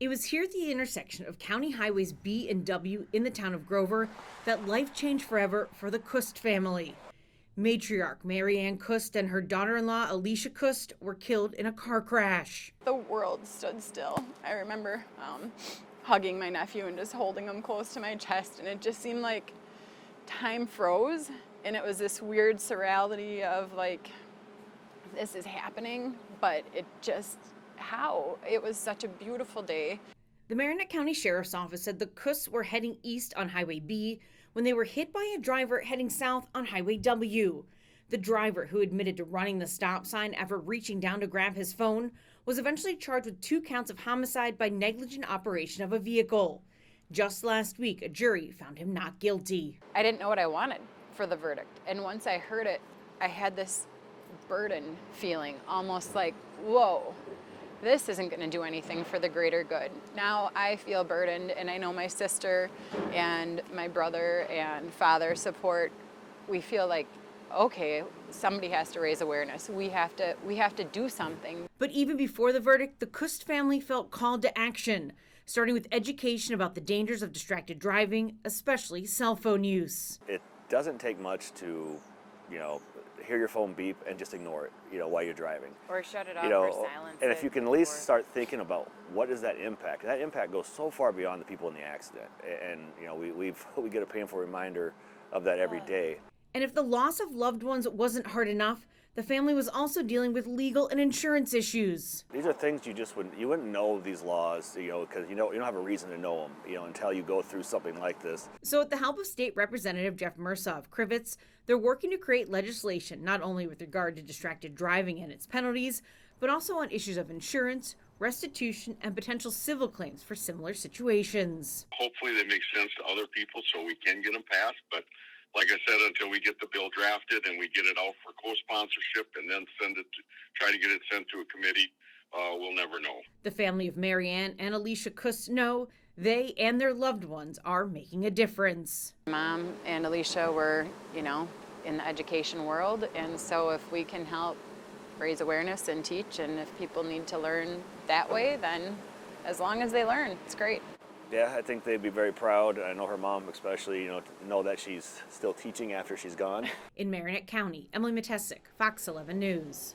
It was here at the intersection of County Highways B and W in the town of Grover that life changed forever for the Kust family. Matriarch Anne Kust and her daughter-in-law Elysia Kust were killed in a car crash. The world stood still. I remember hugging my nephew and just holding him close to my chest, and it just seemed like time froze, and it was this weird surreality of like, this is happening, but it just, how? It was such a beautiful day. The Marinette County Sheriff's Office said the Kusts were heading east on Highway B when they were hit by a driver heading south on Highway W. The driver, who admitted to running the stop sign after reaching down to grab his phone, was eventually charged with 2 counts of homicide by negligent operation of a vehicle. Just last week, a jury found him not guilty. I didn't know what I wanted for the verdict, and once I heard it, I had this burden feeling, almost like, whoa, this isn't going to do anything for the greater good. Now I feel burdened, and I know my sister and my brother and father support. We feel like, okay, somebody has to raise awareness. We have to do something. But even before the verdict, the Kust family felt called to action, starting with education about the dangers of distracted driving, especially cell phone use. It doesn't take much to, hear your phone beep and just ignore it, while you're driving. Or shut it off or silence it. And if you can at least start thinking about what is that impact goes so far beyond the people in the accident. And, we get a painful reminder of that every day. And if the loss of loved ones wasn't hard enough, the family was also dealing with legal and insurance issues. These are things you wouldn't know these laws, because you don't have a reason to know them, until you go through something like this. So with the help of State Representative Jeff Mersa of Crivets, they're working to create legislation not only with regard to distracted driving and its penalties, but also on issues of insurance, restitution, and potential civil claims for similar situations. Hopefully they make sense to other people so we can get them passed, but like I said, until we get the bill drafted and we get it out for co-sponsorship and then try to get it sent to a committee, we'll never know. The family of Marianne and Elysia Kust know they and their loved ones are making a difference. Mom and Elysia were, in the education world, and so if we can help raise awareness and teach, and if people need to learn that way, then as long as they learn, it's great. Yeah, I think they'd be very proud. I know her mom especially, to know that she's still teaching after she's gone. In Marinette County, Emily Matesic, Fox 11 News.